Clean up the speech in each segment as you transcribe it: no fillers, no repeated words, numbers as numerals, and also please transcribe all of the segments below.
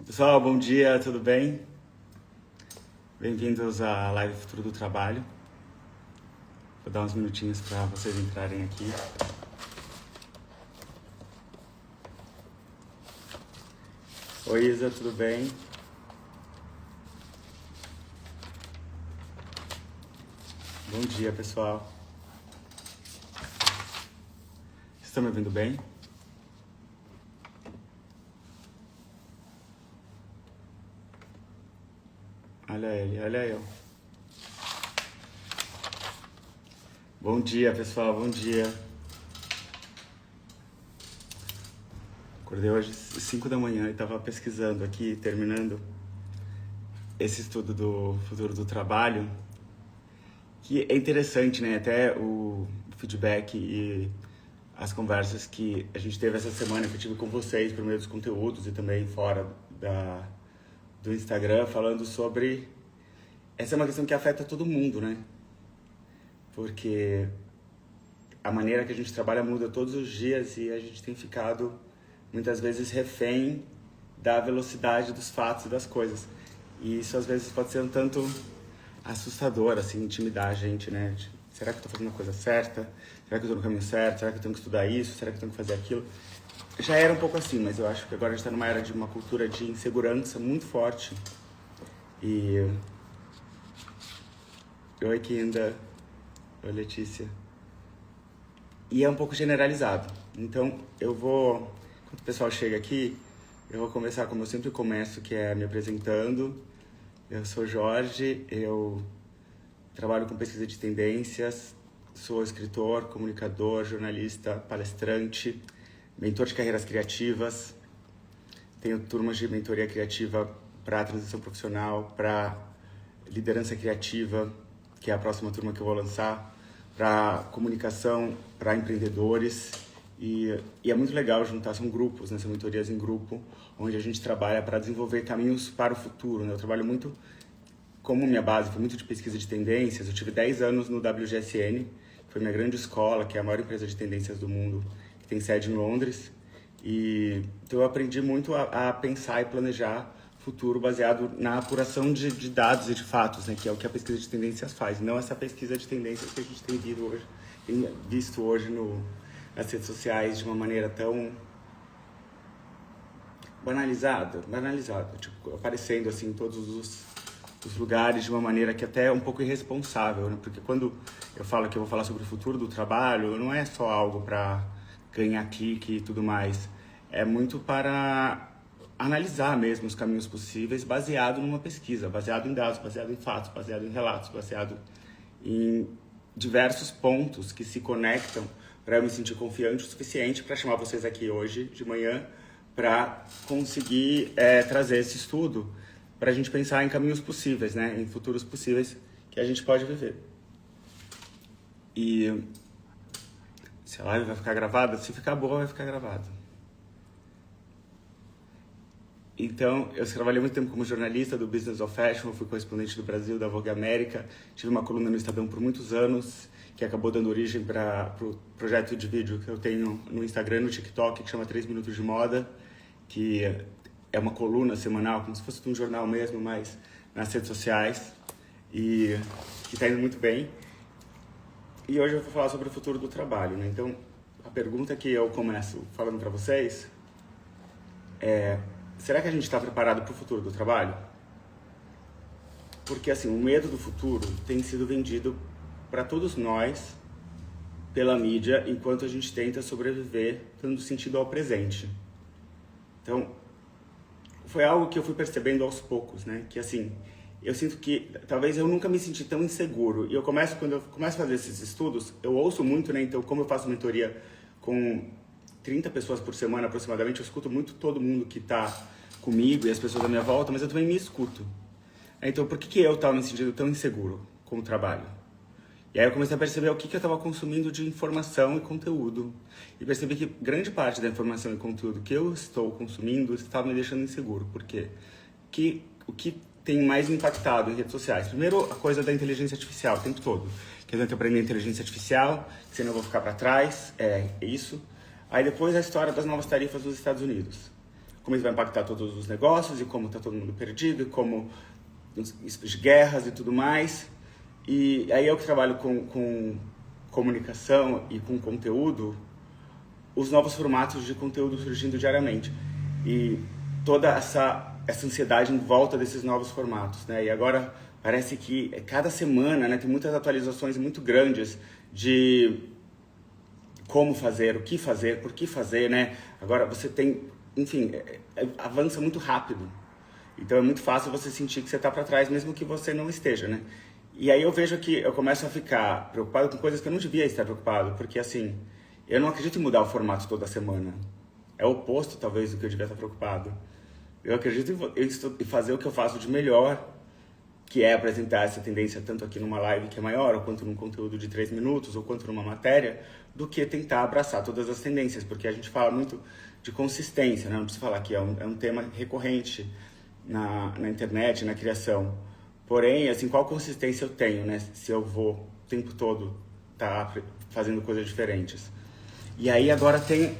Pessoal, bom dia, tudo bem? Bem-vindos à Live Futuro do Trabalho. Vou dar uns minutinhos para vocês entrarem aqui. Oi, Isa, tudo bem? Bom dia, pessoal. Vocês estão me ouvindo bem? Olha ele, olha eu. Bom dia, pessoal, bom dia. Acordei hoje às 5 da manhã e estava pesquisando aqui, terminando esse estudo do futuro do trabalho, que é interessante, né? Até o feedback e as conversas que a gente teve essa semana, que eu tive com vocês por meio dos conteúdos e também fora do Instagram, falando sobre... Essa é uma questão que afeta todo mundo, né? Porque a maneira que a gente trabalha muda todos os dias e a gente tem ficado, muitas vezes, refém da velocidade dos fatos e das coisas. E isso, às vezes, pode ser um tanto assustador, assim, intimidar a gente, né? Será que eu tô fazendo a coisa certa? Será que eu tô no caminho certo? Será que eu tenho que estudar isso? Será que eu tenho que fazer aquilo? Já era um pouco assim, mas eu acho que agora a gente tá numa era de uma cultura de insegurança muito forte. E... Oi, Kinda. Oi, Letícia. E é um pouco generalizado. Então, enquanto o pessoal chega aqui, eu vou começar como eu sempre começo, que é me apresentando. Eu sou Jorge, eu trabalho com pesquisa de tendências, sou escritor, comunicador, jornalista, palestrante, mentor de carreiras criativas. Tenho turmas de mentoria criativa para transição profissional, para liderança criativa, que é a próxima turma que eu vou lançar, para comunicação, para empreendedores. E é muito legal juntar, são grupos, né? São mentorias em grupo, onde a gente trabalha para desenvolver caminhos para o futuro, né? Eu trabalho muito, como minha base foi muito de pesquisa de tendências, eu tive 10 anos no WGSN, que foi minha grande escola, que é a maior empresa de tendências do mundo, que tem sede em Londres. Então eu aprendi muito a pensar e planejar futuro baseado na apuração de dados e de fatos, né, que é o que a pesquisa de tendências faz, não essa pesquisa de tendências que a gente tem visto hoje nas redes sociais de uma maneira tão banalizada, tipo, aparecendo assim em todos os lugares de uma maneira que até é um pouco irresponsável, né? Porque quando eu falo que eu vou falar sobre o futuro do trabalho, não é só algo para ganhar clique e tudo mais, é muito para analisar mesmo os caminhos possíveis baseado numa pesquisa, baseado em dados, baseado em fatos, baseado em relatos, baseado em diversos pontos que se conectam para eu me sentir confiante o suficiente para chamar vocês aqui hoje de manhã para conseguir trazer esse estudo para a gente pensar em caminhos possíveis, né, em futuros possíveis que a gente pode viver. E se a live vai ficar gravada, se ficar boa, vai ficar gravada. Então, eu trabalhei muito tempo como jornalista do Business of Fashion, fui correspondente do Brasil, da Vogue América, tive uma coluna no Estadão por muitos anos, que acabou dando origem para o projeto de vídeo que eu tenho no Instagram, no TikTok, que chama 3 Minutos de Moda, que é uma coluna semanal, como se fosse um jornal mesmo, mas nas redes sociais, e que está indo muito bem. E hoje eu vou falar sobre o futuro do trabalho, né? Então, a pergunta que eu começo falando para vocês é: será que a gente está preparado para o futuro do trabalho? Porque, assim, o medo do futuro tem sido vendido para todos nós pela mídia, enquanto a gente tenta sobreviver dando sentido ao presente. Então, foi algo que eu fui percebendo aos poucos, né? Que, assim, eu sinto que talvez eu nunca me senti tão inseguro. E quando eu começo a fazer esses estudos, eu ouço muito, né? Então, como eu faço mentoria com 30 pessoas por semana aproximadamente, eu escuto muito todo mundo que está comigo e as pessoas à minha volta, mas eu também me escuto. Então, por que eu estava me sentindo tão inseguro com o trabalho? E aí eu comecei a perceber o que eu estava consumindo de informação e conteúdo. E percebi que grande parte da informação e conteúdo que eu estou consumindo estava me deixando inseguro. Por quê? O que tem mais impactado em redes sociais? Primeiro, a coisa da inteligência artificial, o tempo todo. Que eu tenho que aprender inteligência artificial, senão eu vou ficar para trás, é isso. Aí depois a história das novas tarifas dos Estados Unidos. como isso vai impactar todos os negócios e como está todo mundo perdido e como de guerras e tudo mais. E aí eu que trabalho com comunicação e com conteúdo, os novos formatos de conteúdo surgindo diariamente. E toda essa ansiedade em volta desses novos formatos, né? E agora parece que cada semana, né, tem muitas atualizações muito grandes de como fazer, o que fazer, por que fazer, né? Agora você tem, enfim, avança muito rápido. Então é muito fácil você sentir que você está para trás, mesmo que você não esteja, né? E aí eu vejo que eu começo a ficar preocupado com coisas que eu não devia estar preocupado, porque assim, eu não acredito em mudar o formato toda semana. É o oposto, talvez, do que eu devia estar preocupado. Eu acredito em fazer o que eu faço de melhor, que é apresentar essa tendência tanto aqui numa live que é maior, ou quanto num conteúdo de 3 minutos, ou quanto numa matéria, do que tentar abraçar todas as tendências, porque a gente fala muito de consistência, né? Não preciso falar que é um tema recorrente na internet, na criação. Porém, assim, qual consistência eu tenho, né? Se eu vou o tempo todo tá fazendo coisas diferentes. E aí agora tem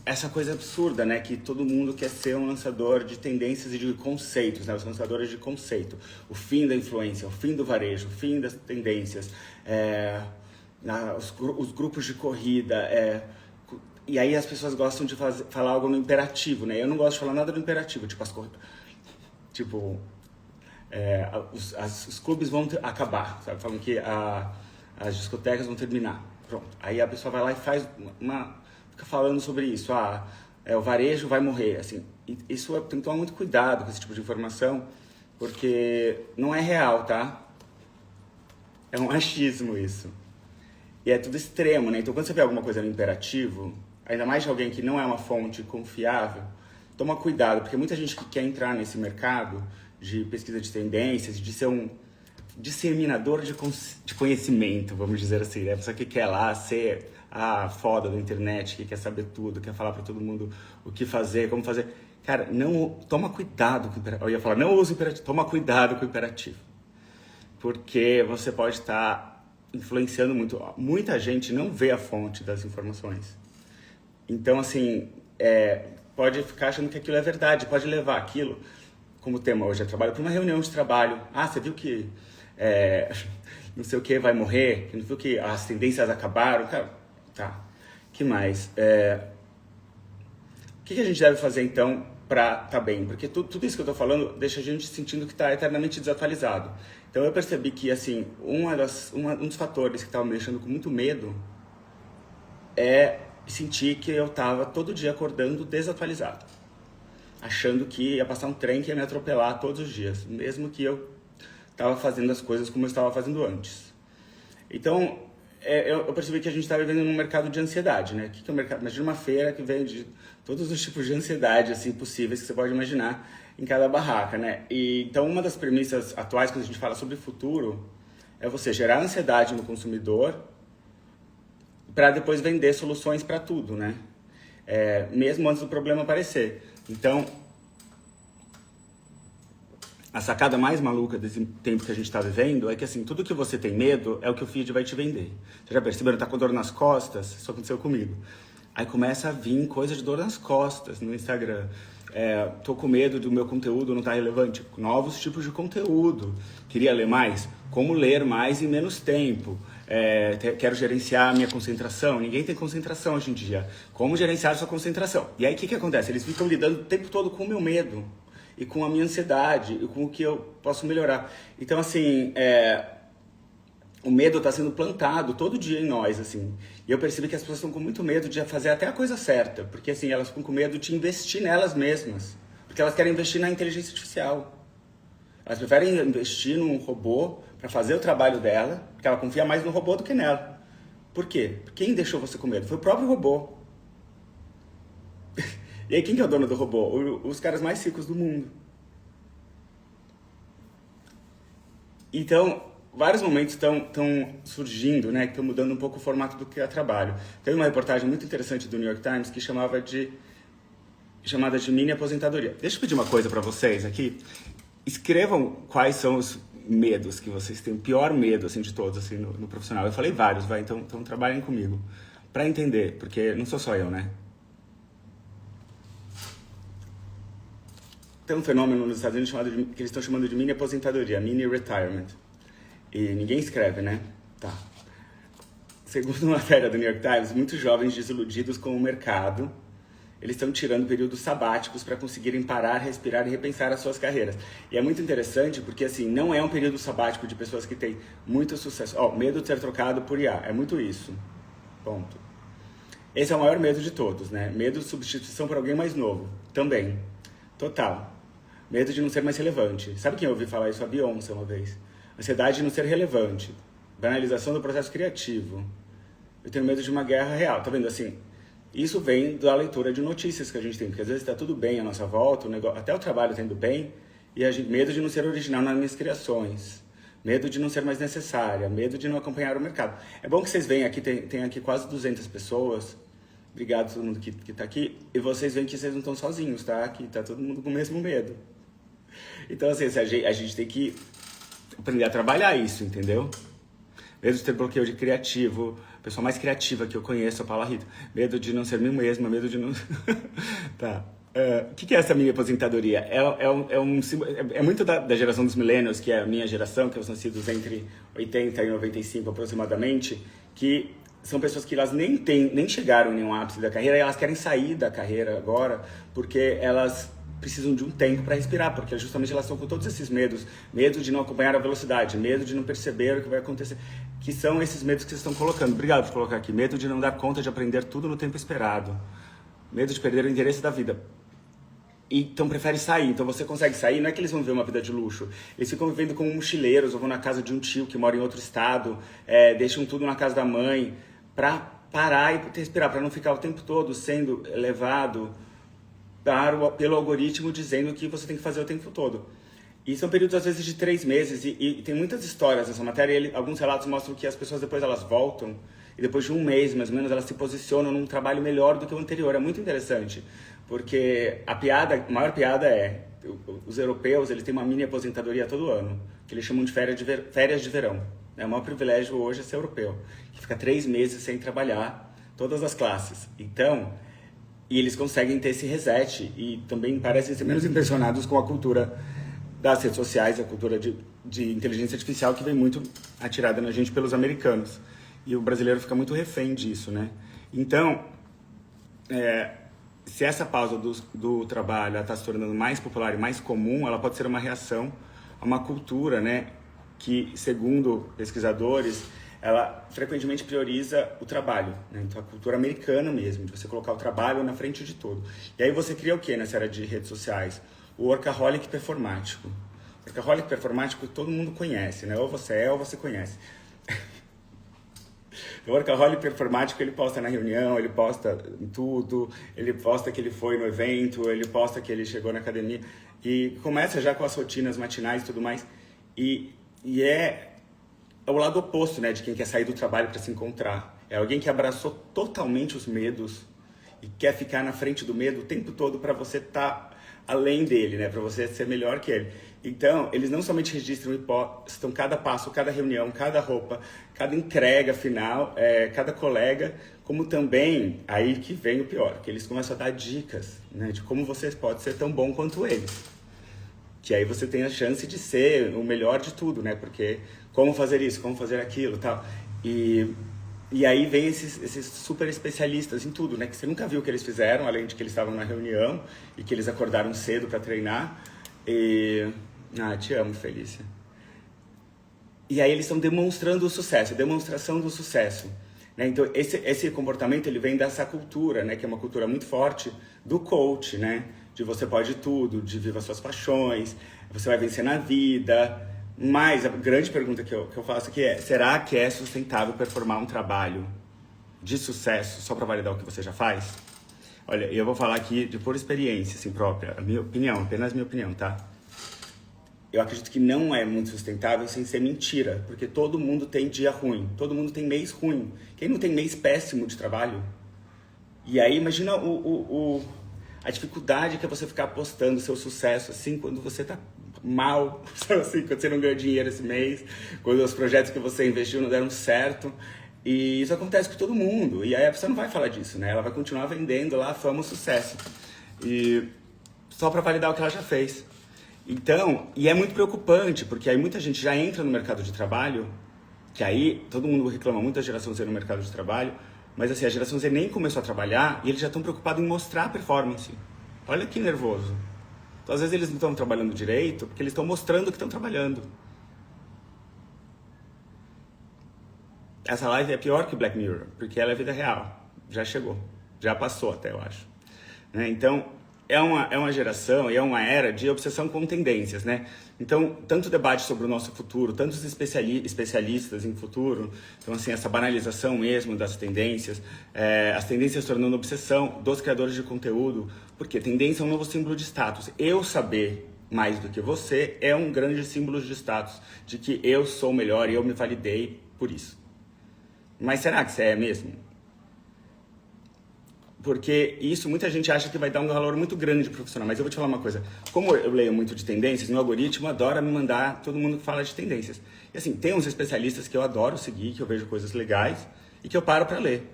essa coisa absurda, né? Que todo mundo quer ser um lançador de tendências e de conceitos, né? Os lançadores de conceito. O fim da influência, o fim do varejo, o fim das tendências, os grupos de corrida. E aí as pessoas gostam de falar algo no imperativo, né? Eu não gosto de falar nada no imperativo, tipo as corridas. Tipo, os clubes vão acabar, sabe? Falam que as discotecas vão terminar. Pronto. Aí a pessoa vai lá e faz fica falando sobre isso. O varejo vai morrer, assim. Isso tem que tomar muito cuidado com esse tipo de informação, porque não é real, tá? É um achismo isso. E é tudo extremo, né? Então quando você vê alguma coisa no imperativo, ainda mais de alguém que não é uma fonte confiável, toma cuidado, porque muita gente que quer entrar nesse mercado de pesquisa de tendências, de ser um disseminador de conhecimento, vamos dizer assim, né? A pessoa que quer lá ser a foda da internet, que quer saber tudo, quer falar para todo mundo o que fazer, como fazer. Cara, toma cuidado com o imperativo. Eu ia falar, não use o imperativo, toma cuidado com o imperativo. Porque você pode estar influenciando muito. Muita gente não vê a fonte das informações. Então, assim, pode ficar achando que aquilo é verdade, pode levar aquilo, como tema hoje é trabalho, para uma reunião de trabalho. Você viu que não sei o que vai morrer, não viu que as tendências acabaram? Cara, tá. Que mais? O que a gente deve fazer, então, para tá bem? Porque tudo isso que eu tô falando deixa a gente sentindo que está eternamente desatualizado. Então eu percebi que, assim, um dos fatores que estava me deixando com muito medo é sentir que eu estava todo dia acordando desatualizado, achando que ia passar um trem que ia me atropelar todos os dias, mesmo que eu estava fazendo as coisas como eu estava fazendo antes. Então, eu percebi que a gente está vivendo num mercado de ansiedade, né? O que é o mercado? Imagina uma feira que vende todos os tipos de ansiedade assim, possíveis que você pode imaginar em cada barraca, né? Então, uma das premissas atuais, quando a gente fala sobre futuro, é você gerar ansiedade no consumidor para depois vender soluções para tudo, né? Mesmo antes do problema aparecer. Então, a sacada mais maluca desse tempo que a gente está vivendo é que, assim, tudo que você tem medo é o que o feed vai te vender. Você já percebeu? Tá com dor nas costas? Isso aconteceu comigo. Aí começa a vir coisa de dor nas costas no Instagram. Tô com medo do meu conteúdo não tá relevante. Novos tipos de conteúdo. Queria ler mais? Como ler mais em menos tempo? Quero gerenciar a minha concentração. Ninguém tem concentração hoje em dia. Como gerenciar a sua concentração? E aí o que acontece? Eles ficam lidando o tempo todo com o meu medo e com a minha ansiedade e com o que eu posso melhorar. Então, assim, o medo está sendo plantado todo dia em nós, assim. E eu percebi que as pessoas estão com muito medo de fazer até a coisa certa, porque, assim, elas ficam com medo de investir nelas mesmas, porque elas querem investir na inteligência artificial. Elas preferem investir num robô para fazer o trabalho dela, porque ela confia mais no robô do que nela. Por quê? Quem deixou você com medo? Foi o próprio robô. E aí, quem que é o dono do robô? Os caras mais ricos do mundo. Então, vários momentos estão surgindo, né? Que estão mudando um pouco o formato do que eu trabalho. Teve uma reportagem muito interessante do New York Times que chamada de mini aposentadoria. Deixa eu pedir uma coisa para vocês aqui. Escrevam quais são os medos que vocês têm, o pior medo assim, de todos assim, no profissional. Eu falei vários, então trabalhem comigo. Para entender, porque não sou só eu, né? tem um fenômeno nos Estados Unidos que eles estão chamando de mini aposentadoria, mini retirement. E ninguém escreve, né? Tá. Segundo uma matéria do New York Times, muitos jovens desiludidos com o mercado, eles estão tirando períodos sabáticos para conseguirem parar, respirar e repensar as suas carreiras. E é muito interessante porque, assim, não é um período sabático de pessoas que têm muito sucesso. Medo de ser trocado por IA. É muito isso. Ponto. Esse é o maior medo de todos, né? Medo de substituição por alguém mais novo. Também. Total. Medo de não ser mais relevante. Sabe quem eu ouvi falar isso? A Beyoncé uma vez. Ansiedade de não ser relevante. Banalização do processo criativo. Eu tenho medo de uma guerra real. Tá vendo? Assim, isso vem da leitura de notícias que a gente tem. Porque às vezes está tudo bem à nossa volta, até o trabalho está indo bem, e a gente, medo de não ser original nas minhas criações. Medo de não ser mais necessária, medo de não acompanhar o mercado. É bom que vocês venham aqui, tem aqui quase 200 pessoas. Obrigado a todo mundo que está aqui. E vocês veem que vocês não estão sozinhos, tá? Que tá todo mundo com o mesmo medo. Então, assim, a gente tem que aprender a trabalhar isso, entendeu? Medo de ter bloqueio de criativo. A pessoa mais criativa que eu conheço é a Paula Rita. Medo de não ser mim mesma, medo de não... Tá. O que é essa minha aposentadoria? É muito da geração dos millennials, que é a minha geração, que são nascidos entre 80 e 95 aproximadamente, que são pessoas que elas nem chegaram em nenhum ápice da carreira e elas querem sair da carreira agora porque elas precisam de um tempo para respirar, porque justamente elas estão com todos esses medos. Medo de não acompanhar a velocidade, medo de não perceber o que vai acontecer, que são esses medos que vocês estão colocando. Obrigado por colocar aqui. Medo de não dar conta de aprender tudo no tempo esperado. Medo de perder o interesse da vida. Então prefere sair. Então você consegue sair, não é que eles vão viver uma vida de luxo. Eles ficam vivendo como mochileiros, ou vão na casa de um tio que mora em outro estado, deixam tudo na casa da mãe, para parar e respirar, para não ficar o tempo todo sendo levado pelo algoritmo dizendo o que você tem que fazer o tempo todo. E são períodos às vezes de 3 meses, e tem muitas histórias nessa matéria, e alguns relatos mostram que as pessoas depois elas voltam, e depois de um mês, mais ou menos, elas se posicionam num trabalho melhor do que o anterior. É muito interessante, porque a maior piada é, os europeus, eles têm uma mini aposentadoria todo ano, que eles chamam de férias de verão. É o maior privilégio hoje é ser europeu, que fica 3 meses sem trabalhar, todas as classes. Então, e eles conseguem ter esse reset, e também parecem ser menos impressionados com a cultura das redes sociais, a cultura de inteligência artificial que vem muito atirada na gente pelos americanos. E o brasileiro fica muito refém disso, né? Então, se essa pausa do trabalho está se tornando mais popular e mais comum, ela pode ser uma reação a uma cultura, né? Que, segundo pesquisadores, ela frequentemente prioriza o trabalho, né? Então, a cultura americana mesmo, de você colocar o trabalho na frente de tudo. E aí você cria o quê nessa área de redes sociais? O workaholic performático. O workaholic performático todo mundo conhece, né? Ou você ou você conhece. O workaholic performático, ele posta na reunião, ele posta em tudo, ele posta que ele foi no evento, ele posta que ele chegou na academia, e começa já com as rotinas matinais e tudo mais, e é o lado oposto, né, de quem quer sair do trabalho para se encontrar. É alguém que abraçou totalmente os medos e quer ficar na frente do medo o tempo todo para você estar além dele, né, para você ser melhor que ele. Então, eles não somente registram e postam cada passo, cada reunião, cada roupa, cada entrega final, cada colega, como também, aí que vem o pior, que eles começam a dar dicas, né, de como você pode ser tão bom quanto eles. Que aí você tem a chance de ser o melhor de tudo, né, porque como fazer isso, como fazer aquilo, tal. E aí vem esses super especialistas em tudo, né, que você nunca viu o que eles fizeram, além de que eles estavam na reunião e que eles acordaram cedo para treinar. Te amo, Felícia. E aí eles estão demonstrando o sucesso, demonstração do sucesso, né? Então esse comportamento ele vem dessa cultura, né? Que é uma cultura muito forte do coach, né? De você pode tudo, de viva suas paixões, você vai vencer na vida. Mas a grande pergunta que eu faço aqui é: será que é sustentável performar um trabalho de sucesso só para validar o que você já faz? Olha, eu vou falar aqui por experiência assim, própria, a minha opinião, apenas minha opinião, tá? Eu acredito que não é muito sustentável sem ser mentira, porque todo mundo tem dia ruim, todo mundo tem mês ruim. Quem não tem mês péssimo de trabalho? E aí imagina a dificuldade que é você ficar apostando seu sucesso assim quando você tá mal, assim, quando você não ganhou dinheiro esse mês, quando os projetos que você investiu não deram certo. E isso acontece com todo mundo. E aí a pessoa não vai falar disso, né? Ela vai continuar vendendo lá fama e sucesso. E só para validar o que ela já fez. Então, e é muito preocupante, porque aí muita gente já entra no mercado de trabalho, que aí todo mundo reclama muito da geração Z no mercado de trabalho, mas assim, a geração Z nem começou a trabalhar e eles já estão preocupados em mostrar a performance. Olha que nervoso. Então, às vezes eles não estão trabalhando direito porque eles estão mostrando que estão trabalhando. Essa live é pior que Black Mirror, porque ela é vida real. Já chegou. Já passou até, eu acho. Né? Então, é uma geração e é uma era de obsessão com tendências, né? Então, tanto debate sobre o nosso futuro, tantos especialistas em futuro, então, assim, essa banalização mesmo das tendências, as tendências tornando obsessão dos criadores de conteúdo, porque tendência é um novo símbolo de status. Eu saber mais do que você é um grande símbolo de status, de que eu sou melhor e eu me validei por isso. Mas será que você é mesmo? Porque isso muita gente acha que vai dar um valor muito grande de profissional. Mas eu vou te falar uma coisa. Como eu leio muito de tendências, meu algoritmo adora me mandar todo mundo que fala de tendências. E assim, tem uns especialistas que eu adoro seguir, que eu vejo coisas legais e que eu paro para ler.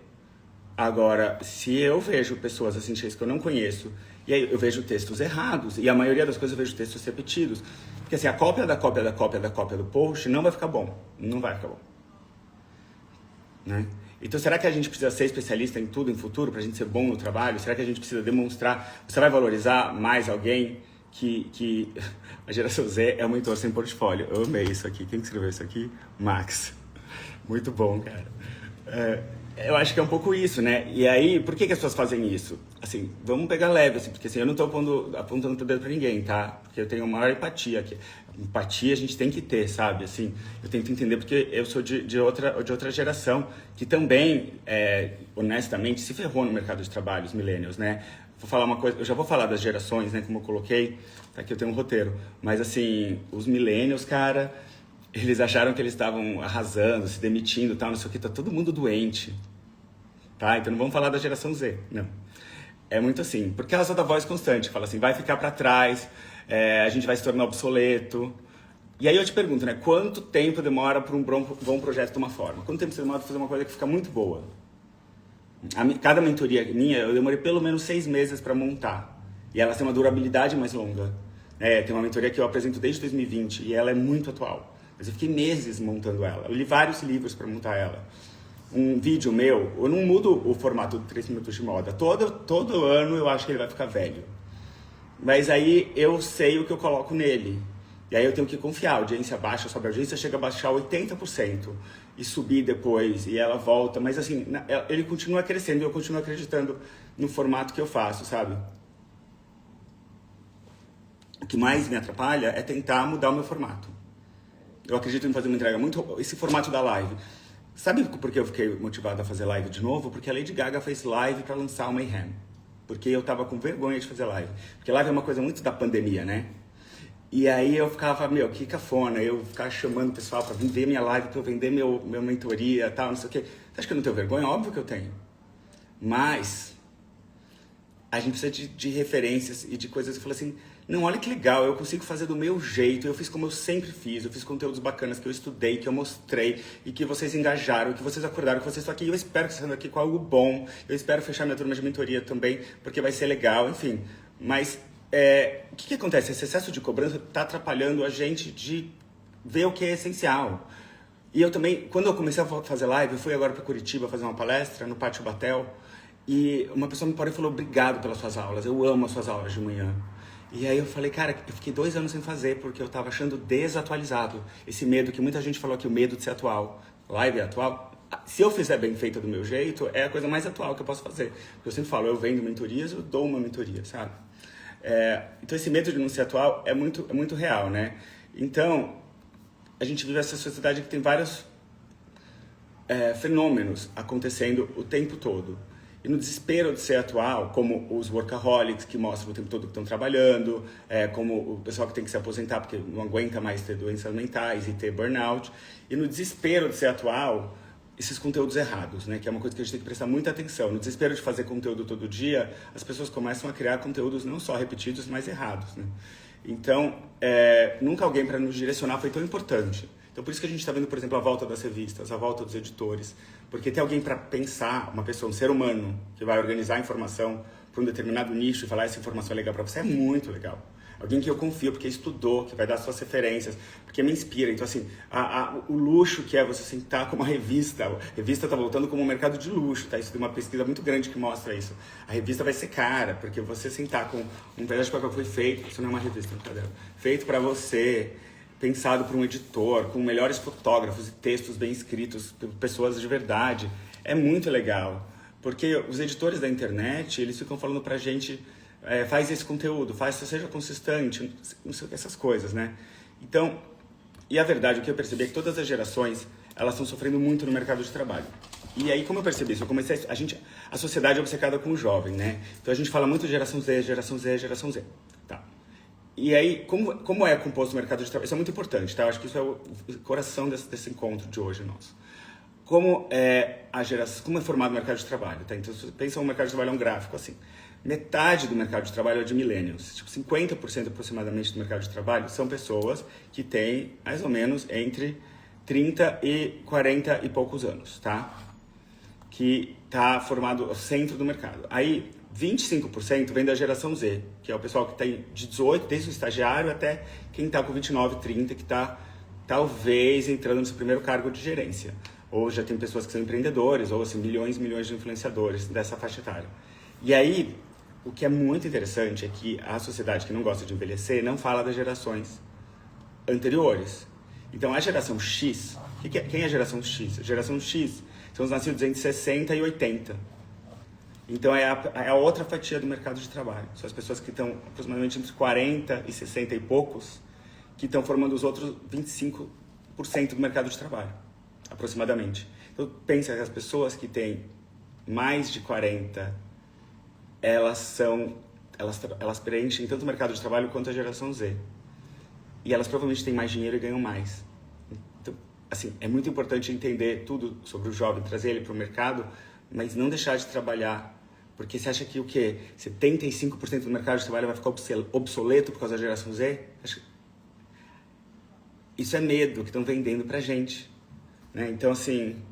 Agora, se eu vejo pessoas assim, que eu não conheço, e aí eu vejo textos errados, e a maioria das coisas eu vejo textos repetidos, porque assim, a cópia da cópia da cópia da cópia do post não vai ficar bom. Não vai ficar bom. Né? Então, será que a gente precisa ser especialista em tudo em futuro para a gente ser bom no trabalho? Será que a gente precisa demonstrar? Você vai valorizar mais alguém que a geração Z é um mentor sem portfólio? Eu amei isso aqui. Quem escreveu isso aqui? Max. Muito bom, cara. Eu acho que é um pouco isso, né? E aí, por que as pessoas fazem isso? Assim, vamos pegar leve, assim, porque assim, eu não estou apontando o dedo para ninguém, tá? Porque eu tenho uma maior empatia aqui. Empatia a gente tem que ter, sabe? Assim, eu tento entender porque eu sou de outra geração que também, honestamente, se ferrou no mercado de trabalho, os millennials, né? Vou falar uma coisa, eu já vou falar das gerações, né? Como eu coloquei, tá aqui eu tenho um roteiro. Mas assim, os millennials, cara, eles acharam que eles estavam arrasando, se demitindo e tal, não sei o que, tá todo mundo doente. Tá? Então não vamos falar da geração Z, não. É muito assim, porque ela só dá voz constante, fala assim, vai ficar para trás, a gente vai se tornar obsoleto. E aí eu te pergunto, né, quanto tempo demora para um bom projeto tomar forma? Quanto tempo você demora para fazer uma coisa que fica muito boa? Cada mentoria minha, eu demorei pelo menos 6 meses para montar. E ela tem uma durabilidade mais longa. Tem uma mentoria que eu apresento desde 2020 e ela é muito atual. Mas eu fiquei meses montando ela. Eu li vários livros para montar ela. Um vídeo meu, eu não mudo o formato de 3 minutos de moda. Todo ano eu acho que ele vai ficar velho. Mas aí eu sei o que eu coloco nele. E aí eu tenho que confiar. A audiência baixa, sobe a audiência, chega a baixar 80%. E subir depois, e ela volta. Mas assim, ele continua crescendo e eu continuo acreditando no formato que eu faço, sabe? O que mais me atrapalha é tentar mudar o meu formato. Eu acredito em fazer uma entrega muito... Esse formato da live. Sabe por que eu fiquei motivado a fazer live de novo? Porque a Lady Gaga fez live para lançar o Mayhem. Porque eu tava com vergonha de fazer live. Porque live é uma coisa muito da pandemia, né? E aí eu ficava, que cafona. Eu ficava chamando o pessoal para vender minha live, para eu vender minha mentoria e tal, não sei o quê. Você acha que eu não tenho vergonha? Óbvio que eu tenho. Mas a gente precisa de referências e de coisas que eu falo assim... Não, olha que legal, eu consigo fazer do meu jeito, eu fiz como eu sempre fiz, eu fiz conteúdos bacanas que eu estudei, que eu mostrei, e que vocês engajaram, que vocês acordaram, que vocês estão aqui, e eu espero que vocês estejam aqui com algo bom, eu espero fechar minha turma de mentoria também, porque vai ser legal, enfim. Mas o que acontece? Esse excesso de cobrança está atrapalhando a gente de ver o que é essencial. E eu também, quando eu comecei a fazer live, eu fui agora para Curitiba fazer uma palestra no Pátio Batel, e uma pessoa me parou e falou, obrigado pelas suas aulas, eu amo as suas aulas de manhã. E aí eu falei, cara, eu fiquei 2 anos sem fazer porque eu tava achando desatualizado. Esse medo que muita gente falou aqui, o medo de ser atual. Live é atual. Se eu fizer bem feito do meu jeito, é a coisa mais atual que eu posso fazer. Porque eu sempre falo, eu vendo mentorias, eu dou uma mentoria, sabe? Então esse medo de não ser atual é muito real, né? Então, a gente vive essa sociedade que tem vários fenômenos acontecendo o tempo todo. E no desespero de ser atual, como os workaholics que mostram o tempo todo que estão trabalhando, como o pessoal que tem que se aposentar porque não aguenta mais ter doenças mentais e ter burnout. E no desespero de ser atual, esses conteúdos errados, né? Que é uma coisa que a gente tem que prestar muita atenção. No desespero de fazer conteúdo todo dia, as pessoas começam a criar conteúdos não só repetidos, mas errados, né? Então, nunca alguém para nos direcionar foi tão importante. Então, por isso que a gente está vendo, por exemplo, a volta das revistas, a volta dos editores. Porque tem alguém para pensar, uma pessoa, um ser humano, que vai organizar a informação para um determinado nicho e falar essa informação é legal para você, é muito legal. Alguém que eu confio, porque estudou, que vai dar suas referências, porque me inspira. Então, assim, o luxo que é você sentar com uma revista. A revista está voltando como um mercado de luxo, tá? Isso tem uma pesquisa muito grande que mostra isso. A revista vai ser cara, porque você sentar com um pedaço de papel que foi feito, isso não é uma revista, é um caderno, feito para você, pensado por um editor, com melhores fotógrafos e textos bem escritos por pessoas de verdade. É muito legal, porque os editores da internet, eles ficam falando pra gente... faz esse conteúdo, seja consistente, essas coisas, né? Então, e a verdade, o que eu percebi é que todas as gerações, elas estão sofrendo muito no mercado de trabalho. E aí, como eu percebi isso? Eu comecei, a sociedade é obcecada com o jovem, né? Então a gente fala muito de geração Z, geração Z, geração Z, tá? E aí, como é composto o mercado de trabalho? Isso é muito importante, tá? Eu acho que isso é o coração desse encontro de hoje nosso. Como é formado o mercado de trabalho, tá? Então, você pensa no mercado de trabalho é um gráfico, assim. Metade do mercado de trabalho é de millennials. Tipo, 50% aproximadamente do mercado de trabalho são pessoas que têm mais ou menos entre 30 e 40 e poucos anos, tá? Que está formado o centro do mercado. Aí, 25% vem da geração Z, que é o pessoal que tem de 18, desde o estagiário até quem está com 29, 30, que está talvez entrando no seu primeiro cargo de gerência. Ou já tem pessoas que são empreendedores, ou assim, milhões e milhões de influenciadores dessa faixa etária. E aí, o que é muito interessante é que a sociedade que não gosta de envelhecer não fala das gerações anteriores. Então, a geração X, quem é a geração X? A geração X são os nascidos entre 60 e 80. Então, é a outra fatia do mercado de trabalho. São as pessoas que estão aproximadamente entre 40 e 60 e poucos, que estão formando os outros 25% do mercado de trabalho, aproximadamente. Então, pensa que as pessoas que têm mais de 40, elas preenchem tanto o mercado de trabalho quanto a geração Z. E elas provavelmente têm mais dinheiro e ganham mais. Então, assim, é muito importante entender tudo sobre o jovem, trazer ele para o mercado, mas não deixar de trabalhar. Porque você acha que o quê? 75% do mercado de trabalho vai ficar obsoleto por causa da geração Z? Isso é medo que estão vendendo pra gente, né? Então, assim,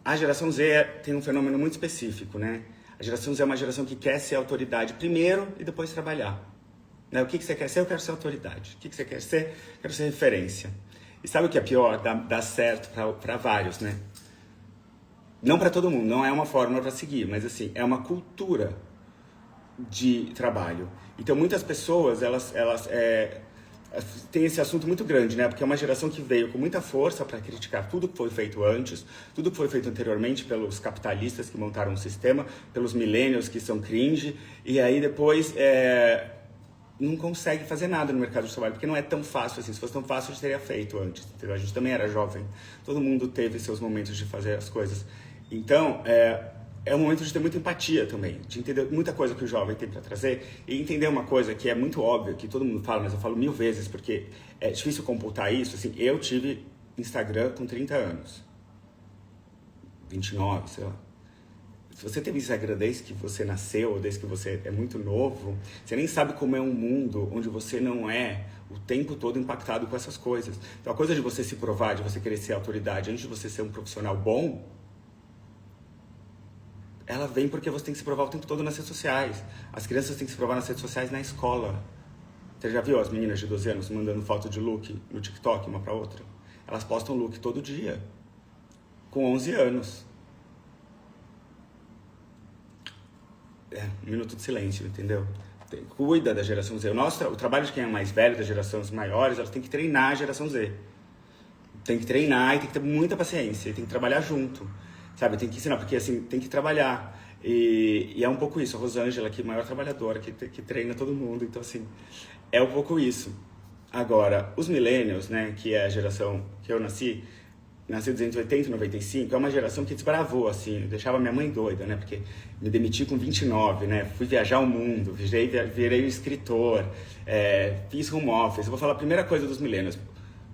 a geração Z tem um fenômeno muito específico, né? A geração Z é uma geração que quer ser autoridade primeiro e depois trabalhar. Né? O que você quer ser? Eu quero ser autoridade. O que você quer ser? Eu quero ser referência. E sabe o que é pior? Dá certo para vários, né? Não para todo mundo, não é uma fórmula para seguir, mas assim, é uma cultura de trabalho. Então, muitas pessoas, elas tem esse assunto muito grande, né? Porque é uma geração que veio com muita força para criticar tudo que foi feito antes, tudo que foi feito anteriormente pelos capitalistas que montaram um sistema, pelos millennials que são cringe, e aí depois não consegue fazer nada no mercado de trabalho, porque não é tão fácil assim. Se fosse tão fácil, a gente teria feito antes, entendeu? A gente também era jovem, todo mundo teve seus momentos de fazer as coisas. Então, é um momento de ter muita empatia também, de entender muita coisa que o jovem tem para trazer e entender uma coisa que é muito óbvia, que todo mundo fala, mas eu falo 1000 vezes, porque é difícil computar isso. Assim, eu tive Instagram com 30 anos, 29, sei lá. Se você teve Instagram desde que você nasceu, ou desde que você é muito novo, você nem sabe como é um mundo onde você não é o tempo todo impactado com essas coisas. Então, a coisa de você se provar, de você querer ser autoridade, antes de você ser um profissional bom, ela vem porque você tem que se provar o tempo todo nas redes sociais. As crianças têm que se provar nas redes sociais na escola. Você já viu as meninas de 12 anos mandando foto de look no TikTok, uma pra outra? Elas postam look todo dia, com 11 anos. Um minuto de silêncio, entendeu? Cuida da geração Z. O trabalho de quem é mais velho, das gerações maiores, elas têm que treinar a geração Z. Tem que treinar e tem que ter muita paciência, e tem que trabalhar junto. Sabe, tem que ensinar, porque assim, tem que trabalhar. E é um pouco isso. A Rosângela, que é a maior trabalhadora, que treina todo mundo. Então, assim, é um pouco isso. Agora, os millennials, né, que é a geração que eu nasci entre 80 e 95, é uma geração que desbravou, assim, deixava minha mãe doida, né, porque me demiti com 29, né, fui viajar o mundo, virei escritor, fiz home office. Eu vou falar a primeira coisa dos millennials.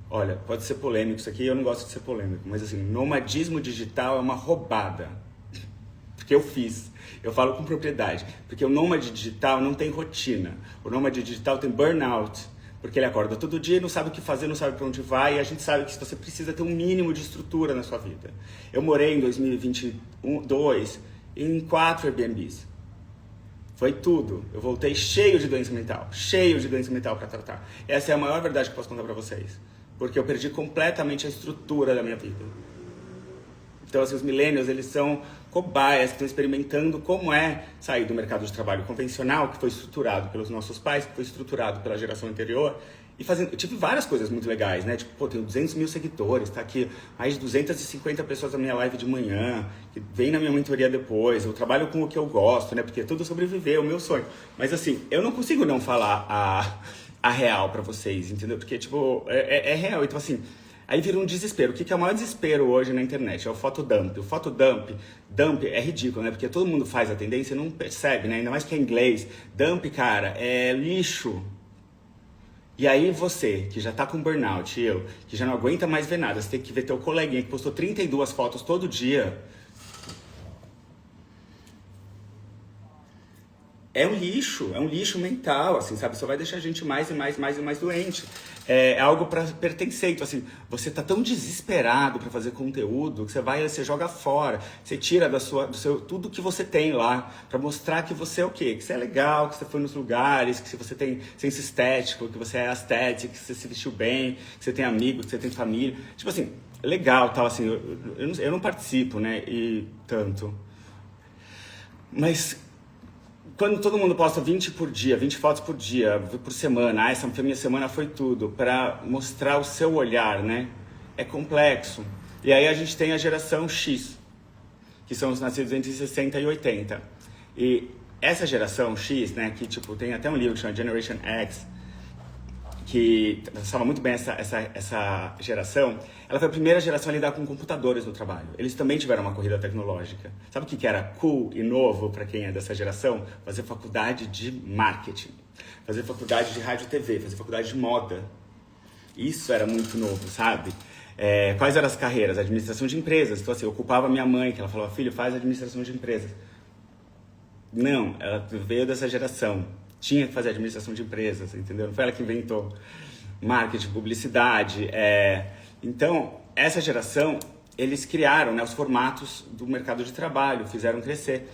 Olha, pode ser polêmico isso aqui, eu não gosto de ser polêmico, mas assim, nomadismo digital é uma roubada. Porque eu fiz, eu falo com propriedade. Porque o nômade digital não tem rotina. O nômade digital tem burnout. Porque ele acorda todo dia e não sabe o que fazer, não sabe para onde vai. E a gente sabe que você precisa ter um mínimo de estrutura na sua vida. Eu morei em 2022 em 4 Airbnbs. Foi tudo. Eu voltei cheio de doença mental para tratar. Essa é a maior verdade que eu posso contar para vocês. Porque eu perdi completamente a estrutura da minha vida. Então, assim, os millennials, eles são cobaias que estão experimentando como é sair do mercado de trabalho convencional, que foi estruturado pelos nossos pais, que foi estruturado pela geração anterior, e fazendo, eu tive várias coisas muito legais, né? Tipo, pô, tenho 200 mil seguidores, tá aqui mais de 250 pessoas na minha live de manhã, que vem na minha mentoria depois, eu trabalho com o que eu gosto, né? Porque é tudo sobreviver, é o meu sonho. Mas assim, eu não consigo não falar a real pra vocês, entendeu? Porque, tipo, é real. Então, assim, aí vira um desespero. O que é o maior desespero hoje na internet? É o fotodump. O fotodump, dump é ridículo, né? Porque todo mundo faz a tendência e não percebe, né? Ainda mais que é inglês. Dump, cara, é lixo. E aí você, que já tá com burnout, e eu, que já não aguenta mais ver nada, você tem que ver teu coleguinha que postou 32 fotos todo dia. É um lixo mental, assim, sabe? Só vai deixar a gente mais e mais doente. É algo para pertencer. Então, assim, você tá tão desesperado para fazer conteúdo que você joga fora, você tira do seu tudo que você tem lá para mostrar que você é o quê? Que você é legal, que você foi nos lugares, que você tem senso estético, que você é estético, que você se vestiu bem, que você tem amigos, que você tem família. Tipo assim, legal, tal, assim, eu não participo, né? E tanto. Mas quando todo mundo posta 20 por dia, 20 fotos por dia, por semana, essa minha semana foi tudo, para mostrar o seu olhar, né? É complexo. E aí a gente tem a geração X, que são os nascidos entre 60 e 80. E essa geração X, né, que tipo, tem até um livro que chama Generation X, que fala muito bem essa geração, ela foi a primeira geração a lidar com computadores no trabalho. Eles também tiveram uma corrida tecnológica. Sabe o que era cool e novo para quem é dessa geração? Fazer faculdade de marketing, fazer faculdade de rádio e TV, fazer faculdade de moda. Isso era muito novo, sabe? Quais eram as carreiras? Administração de empresas. Então, assim, eu ocupava minha mãe, que ela falava, filho, faz administração de empresas. Não, ela veio dessa geração. Tinha que fazer administração de empresas, entendeu? Não foi ela que inventou marketing, publicidade. Então, essa geração, eles criaram, né, os formatos do mercado de trabalho, fizeram crescer.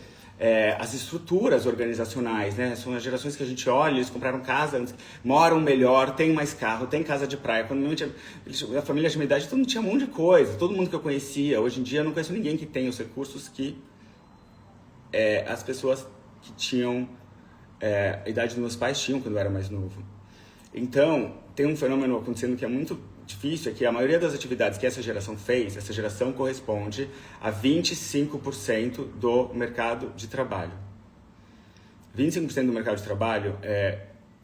As estruturas organizacionais, né? São as gerações que a gente olha, eles compraram casa, moram melhor, tem mais carro, tem casa de praia. Quando a família de minha idade, todo mundo tinha um monte de coisa, todo mundo que eu conhecia. Hoje em dia, eu não conheço ninguém que tenha os recursos que as pessoas que tinham a idade dos meus pais tinham quando eu era mais novo. Então, tem um fenômeno acontecendo que é muito difícil, é que a maioria das atividades que essa geração fez, essa geração corresponde a 25% do mercado de trabalho. 25% do mercado de trabalho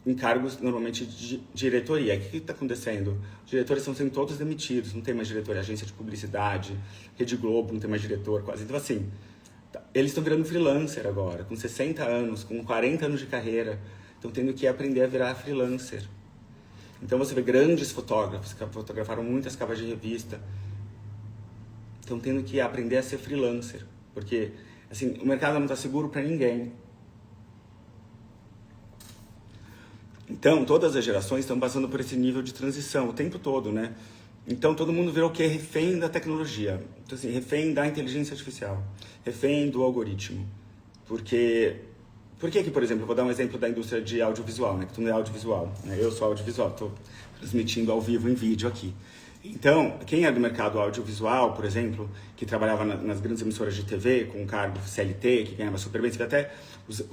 em cargos normalmente de diretoria. O que está acontecendo? Os diretores estão sendo todos demitidos, não tem mais diretor, agência de publicidade, Rede Globo, não tem mais diretor quase. Então, assim, eles estão virando freelancer agora, com 60 anos, com 40 anos de carreira, estão tendo que aprender a virar freelancer. Então você vê grandes fotógrafos que fotografaram muitas capas de revista, estão tendo que aprender a ser freelancer, porque assim, o mercado não está seguro para ninguém. Então todas as gerações estão passando por esse nível de transição o tempo todo, né? Então todo mundo virou o quê? Refém da tecnologia. Então, assim, refém da inteligência artificial, refém do algoritmo. Por que, por exemplo, eu vou dar um exemplo da indústria de audiovisual, né? Que tudo é audiovisual, né? Eu sou audiovisual, estou transmitindo ao vivo em vídeo aqui. Então, quem é do mercado audiovisual, por exemplo, que trabalhava nas grandes emissoras de TV, com cargo CLT, que ganhava super bem, você vê até os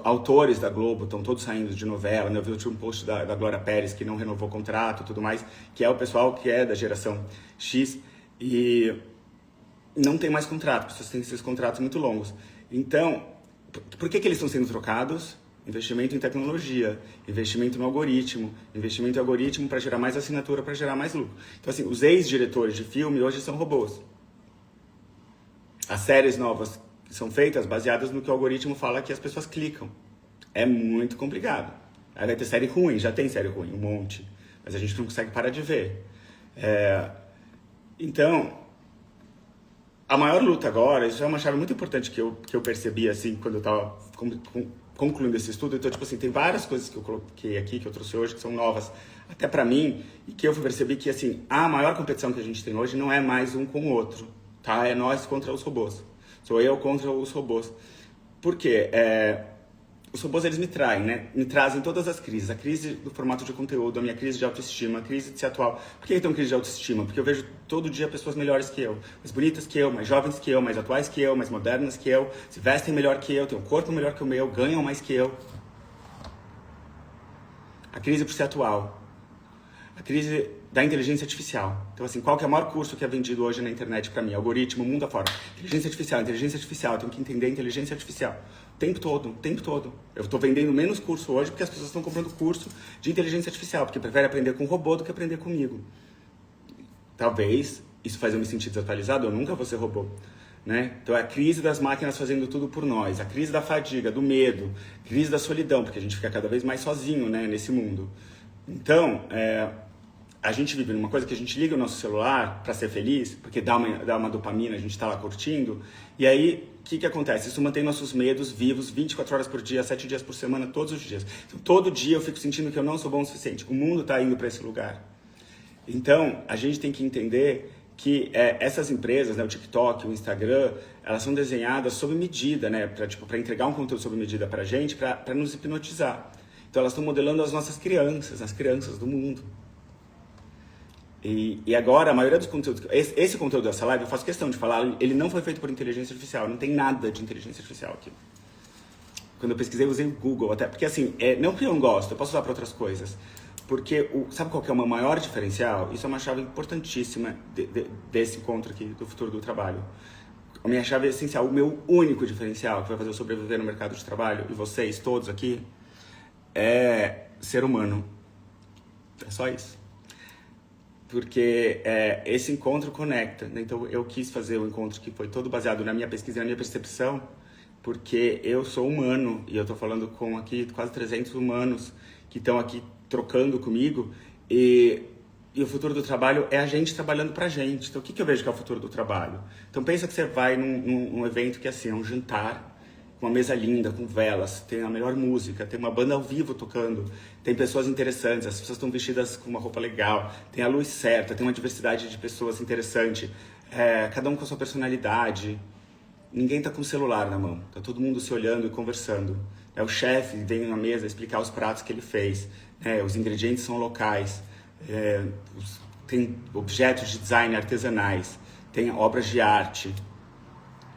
autores da Globo estão todos saindo de novela, né? Eu vi um post da Glória Pérez, que não renovou o contrato e tudo mais, que é o pessoal que é da geração X, e não tem mais contrato, as pessoas têm esses contratos muito longos. Então, por que eles estão sendo trocados? Investimento em tecnologia, investimento no algoritmo, investimento em algoritmo para gerar mais assinatura, para gerar mais lucro. Então, assim, os ex-diretores de filme hoje são robôs. As séries novas são feitas baseadas no que o algoritmo fala que as pessoas clicam. É muito complicado. Aí vai ter série ruim, já tem série ruim, um monte. Mas a gente não consegue parar de ver. Então, a maior luta agora, isso é uma chave muito importante que eu percebi, assim, quando eu estava concluindo esse estudo. Então, tipo assim, tem várias coisas que eu coloquei aqui, que eu trouxe hoje, que são novas até pra mim, e que eu percebi que, assim, a maior competição que a gente tem hoje não é mais um com o outro, tá? É nós contra os robôs. Sou eu contra os robôs. Por quê? os robôs, eles me traem, né? Me trazem todas as crises. A crise do formato de conteúdo, a minha crise de autoestima, a crise de ser atual. Por que eu tenho crise de autoestima? Porque eu vejo todo dia pessoas melhores que eu, mais bonitas que eu, mais jovens que eu, mais atuais que eu, mais modernas que eu, se vestem melhor que eu, têm um corpo melhor que o meu, ganham mais que eu. A crise por ser atual. A crise da inteligência artificial. Então, assim, qual que é o maior curso que é vendido hoje na internet para mim? Algoritmo, mundo afora. Inteligência artificial, eu tenho que entender a inteligência artificial. O tempo todo. Eu estou vendendo menos curso hoje porque as pessoas estão comprando curso de inteligência artificial, porque preferem aprender com um robô do que aprender comigo. Talvez isso faz eu me sentir desatualizado, eu nunca vou ser robô. Né? Então é a crise das máquinas fazendo tudo por nós, a crise da fadiga, do medo, crise da solidão, porque a gente fica cada vez mais sozinho, né, nesse mundo. Então, a gente vive numa coisa que a gente liga o nosso celular para ser feliz, porque dá uma dopamina, a gente está lá curtindo, e aí o que acontece? Isso mantém nossos medos vivos 24 horas por dia, 7 dias por semana, todos os dias. Então, todo dia eu fico sentindo que eu não sou bom o suficiente, o mundo está indo para esse lugar. Então, a gente tem que entender que essas empresas, né, o TikTok, o Instagram, elas são desenhadas sob medida, né, para entregar um conteúdo sob medida para a gente, para nos hipnotizar. Então elas estão modelando as nossas crianças, as crianças do mundo. E agora, a maioria dos conteúdos... Esse conteúdo dessa live, eu faço questão de falar, ele não foi feito por inteligência artificial, não tem nada de inteligência artificial aqui. Quando eu pesquisei, eu usei o Google, até porque assim, não que eu não gosto, eu posso usar para outras coisas. Porque, sabe qual que é o meu maior diferencial? Isso é uma chave importantíssima desse encontro aqui, do futuro do trabalho. A minha chave essencial, o meu único diferencial, que vai fazer eu sobreviver no mercado de trabalho, e vocês todos aqui, é ser humano. É só isso. Porque esse encontro conecta, né? Então eu quis fazer um encontro que foi todo baseado na minha pesquisa e na minha percepção, porque eu sou humano, e eu estou falando com aqui quase 300 humanos que estão aqui trocando comigo, e o futuro do trabalho é a gente trabalhando pra gente. Então o que eu vejo que é o futuro do trabalho? Então pensa que você vai num evento que é assim, é um jantar, com uma mesa linda, com velas, tem a melhor música, tem uma banda ao vivo tocando, tem pessoas interessantes, as pessoas estão vestidas com uma roupa legal, tem a luz certa, tem uma diversidade de pessoas interessante, cada um com a sua personalidade. Ninguém tá com o celular na mão, tá todo mundo se olhando e conversando. O chefe vem na mesa explicar os pratos que ele fez, os ingredientes são locais, tem objetos de design artesanais, tem obras de arte.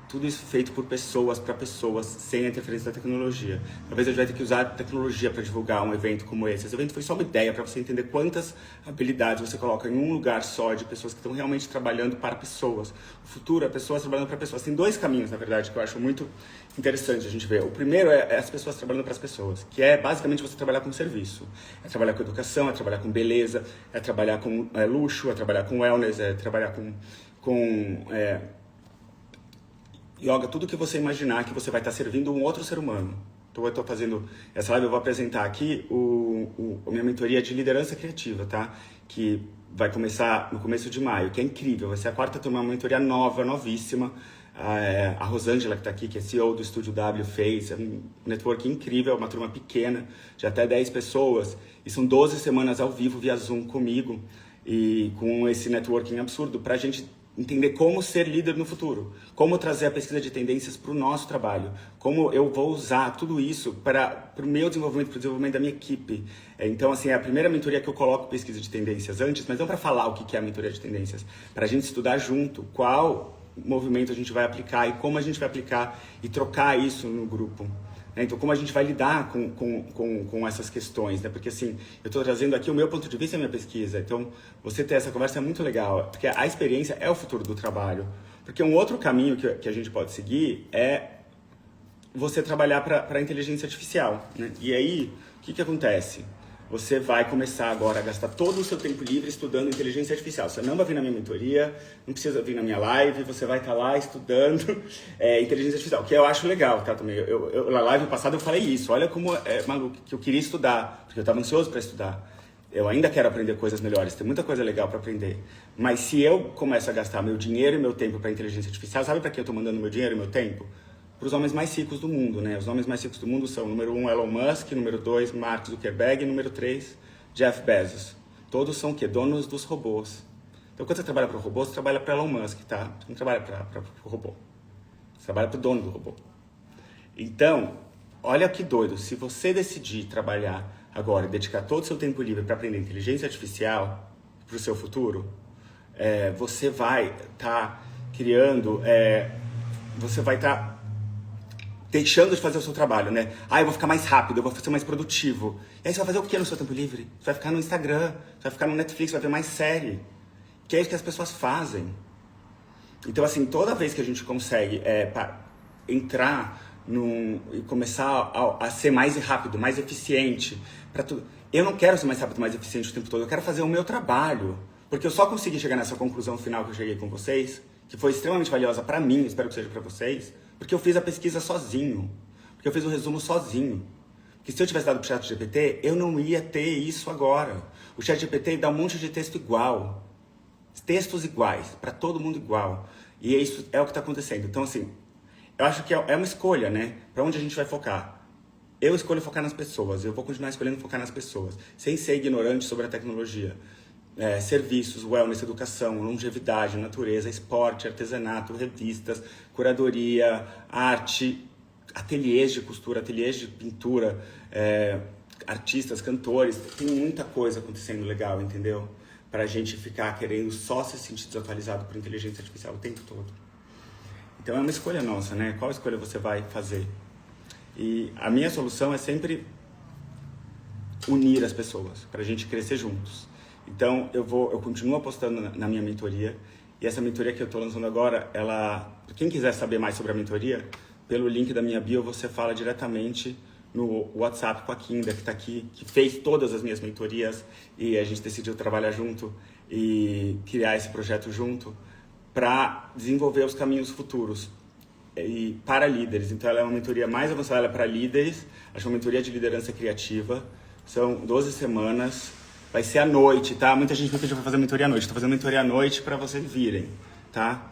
Tudo isso feito por pessoas, para pessoas, sem a interferência da tecnologia. Talvez eu já vai ter que usar a tecnologia para divulgar um evento como esse. Esse evento foi só uma ideia para você entender quantas habilidades você coloca em um lugar só de pessoas que estão realmente trabalhando para pessoas. O futuro é pessoas trabalhando para pessoas. Tem dois caminhos, na verdade, que eu acho muito interessante a gente ver. O primeiro é as pessoas trabalhando para as pessoas, que é basicamente você trabalhar com serviço. É trabalhar com educação, é trabalhar com beleza, é trabalhar com luxo, é trabalhar com wellness, é trabalhar com yoga, tudo que você imaginar que você vai estar servindo um outro ser humano. Então eu estou fazendo essa live, eu vou apresentar aqui a minha mentoria de liderança criativa, tá? Que vai começar no começo de maio, que é incrível, vai ser a 4ª turma, uma mentoria nova, novíssima. A Rosângela, que está aqui, que é CEO do Estúdio W, fez, é um network incrível, é uma turma pequena, de até 10 pessoas, e são 12 semanas ao vivo via Zoom comigo, e com esse networking absurdo, para a gente entender como ser líder no futuro, como trazer a pesquisa de tendências para o nosso trabalho, como eu vou usar tudo isso para o meu desenvolvimento, para o desenvolvimento da minha equipe. Então, assim, é a primeira mentoria que eu coloco pesquisa de tendências antes, mas não para falar o que é a mentoria de tendências, para a gente estudar junto qual movimento a gente vai aplicar e como a gente vai aplicar e trocar isso no grupo. Então, como a gente vai lidar com essas questões, né? Porque, assim, eu estou trazendo aqui o meu ponto de vista e a minha pesquisa. Então, você ter essa conversa é muito legal, porque a experiência é o futuro do trabalho. Porque um outro caminho que a gente pode seguir é você trabalhar para a inteligência artificial, né? E aí, o que acontece? Você vai começar agora a gastar todo o seu tempo livre estudando inteligência artificial. Você não vai vir na minha mentoria, não precisa vir na minha live, você vai estar lá estudando inteligência artificial, que eu acho legal, tá? Também. Na live passada eu falei isso, olha como maluco, que eu queria estudar, porque eu estava ansioso para estudar. Eu ainda quero aprender coisas melhores, tem muita coisa legal para aprender. Mas se eu começo a gastar meu dinheiro e meu tempo para inteligência artificial, sabe para que eu estou mandando meu dinheiro e meu tempo? Para os homens mais ricos do mundo, né? Os homens mais ricos do mundo são número 1, Elon Musk, número 2, Mark Zuckerberg, e número 3, Jeff Bezos. Todos são o quê? Donos dos robôs. Então, quando você trabalha para o robô, você trabalha para Elon Musk, tá? Você não trabalha para o robô. Você trabalha para o dono do robô. Então, olha que doido, se você decidir trabalhar agora e dedicar todo o seu tempo livre para aprender inteligência artificial para o seu futuro, você vai estar criando, você vai estar deixando de fazer o seu trabalho, né? Eu vou ficar mais rápido, eu vou ser mais produtivo. E aí você vai fazer o que no seu tempo livre? Você vai ficar no Instagram, você vai ficar no Netflix, vai ver mais série. Que é isso que as pessoas fazem. Então, assim, toda vez que a gente consegue entrar e começar a ser mais rápido, mais eficiente, para tudo. Eu não quero ser mais rápido, mais eficiente o tempo todo, eu quero fazer o meu trabalho. Porque eu só consegui chegar nessa conclusão final que eu cheguei com vocês, que foi extremamente valiosa para mim, espero que seja para vocês, porque eu fiz a pesquisa sozinho, porque eu fiz o resumo sozinho. Porque se eu tivesse dado pro ChatGPT, eu não ia ter isso agora. O ChatGPT dá um monte de texto igual. Textos iguais, para todo mundo igual. E isso é o que está acontecendo. Então, assim, eu acho que é uma escolha, né? Para onde a gente vai focar. Eu escolho focar nas pessoas. Eu vou continuar escolhendo focar nas pessoas. Sem ser ignorante sobre a tecnologia. Serviços, wellness, educação, longevidade, natureza, esporte, artesanato, revistas, curadoria, arte, ateliês de costura, ateliês de pintura, artistas, cantores. Tem muita coisa acontecendo legal, entendeu? Pra gente ficar querendo só se sentir desatualizado por inteligência artificial o tempo todo. Então é uma escolha nossa, né? Qual escolha você vai fazer? E a minha solução é sempre unir as pessoas, pra gente crescer juntos. Então eu continuo apostando na minha mentoria, e essa mentoria que eu tô lançando agora, quem quiser saber mais sobre a mentoria, pelo link da minha bio você fala diretamente no WhatsApp com a Kinda, que está aqui, que fez todas as minhas mentorias, e a gente decidiu trabalhar junto e criar esse projeto junto para desenvolver os caminhos futuros e para líderes. Então ela é uma mentoria mais avançada, ela é para líderes, acho que é uma mentoria de liderança criativa, são 12 semanas, vai ser à noite, tá? Muita gente me pediu para fazer mentoria à noite, estou fazendo mentoria à noite para vocês virem, tá?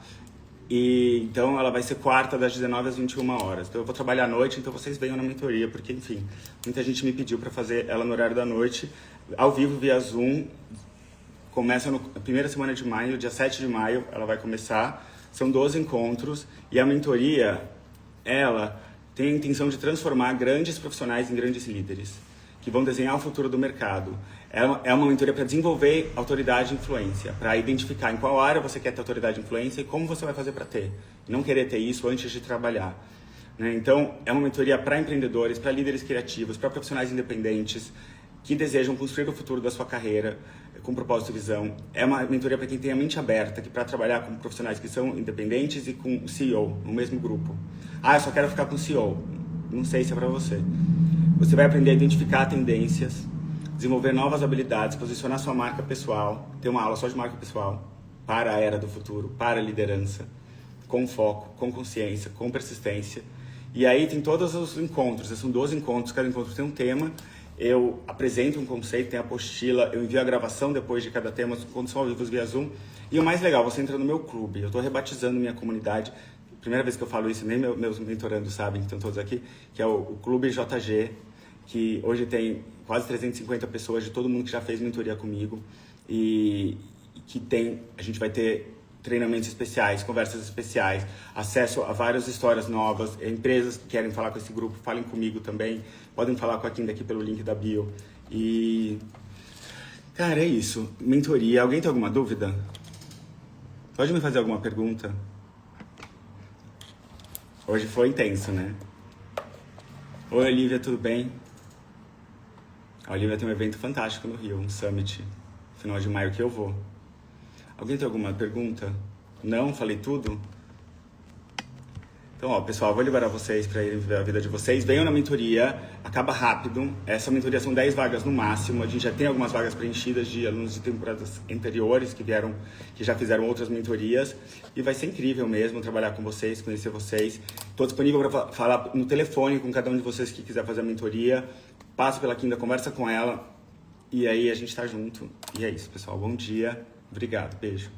E então ela vai ser quarta das 19 às 21 horas. Então eu vou trabalhar à noite, então vocês venham na mentoria, porque enfim, muita gente me pediu para fazer ela no horário da noite, ao vivo via Zoom. Começa na primeira semana de maio, dia 7 de maio ela vai começar. São 12 encontros e a mentoria, ela tem a intenção de transformar grandes profissionais em grandes líderes, que vão desenhar o futuro do mercado. É uma mentoria para desenvolver autoridade e influência, para identificar em qual área você quer ter autoridade e influência e como você vai fazer para ter. Não querer ter isso antes de trabalhar, né? Então, é uma mentoria para empreendedores, para líderes criativos, para profissionais independentes que desejam construir o futuro da sua carreira com propósito e visão. É uma mentoria para quem tem a mente aberta, que para trabalhar com profissionais que são independentes e com o CEO no mesmo grupo. Eu só quero ficar com o CEO. Não sei se é para você. Você vai aprender a identificar tendências, desenvolver novas habilidades, posicionar sua marca pessoal, ter uma aula só de marca pessoal para a era do futuro, para a liderança, com foco, com consciência, com persistência. E aí tem todos os encontros, são 12 encontros, cada encontro tem um tema, eu apresento um conceito, tem a apostila, eu envio a gravação depois de cada tema, os encontros são ao vivo via Zoom. E o mais legal, você entra no meu clube, eu estou rebatizando minha comunidade, primeira vez que eu falo isso, nem meus mentorandos sabem, que estão todos aqui, que é o Clube JG, que hoje tem quase 350 pessoas de todo mundo que já fez mentoria comigo e que a gente vai ter treinamentos especiais, conversas especiais, acesso a várias histórias novas, empresas que querem falar com esse grupo, falem comigo também, podem falar com a Kinda aqui pelo link da bio. E, cara, é isso, mentoria. Alguém tem alguma dúvida? Pode me fazer alguma pergunta? Hoje foi intenso, né? Oi, Olivia, tudo bem? A Olivia tem um evento fantástico no Rio, um summit, final de maio que eu vou. Alguém tem alguma pergunta? Não? Falei tudo? Então, pessoal, eu vou liberar vocês para irem viver a vida de vocês. Venham na mentoria, acaba rápido. Essa mentoria são 10 vagas no máximo. A gente já tem algumas vagas preenchidas de alunos de temporadas anteriores que já fizeram outras mentorias. E vai ser incrível mesmo trabalhar com vocês, conhecer vocês. Estou disponível para falar no telefone com cada um de vocês que quiser fazer a mentoria. Passa pela Kinda, conversa com ela. E aí a gente tá junto. E é isso, pessoal. Bom dia. Obrigado. Beijo.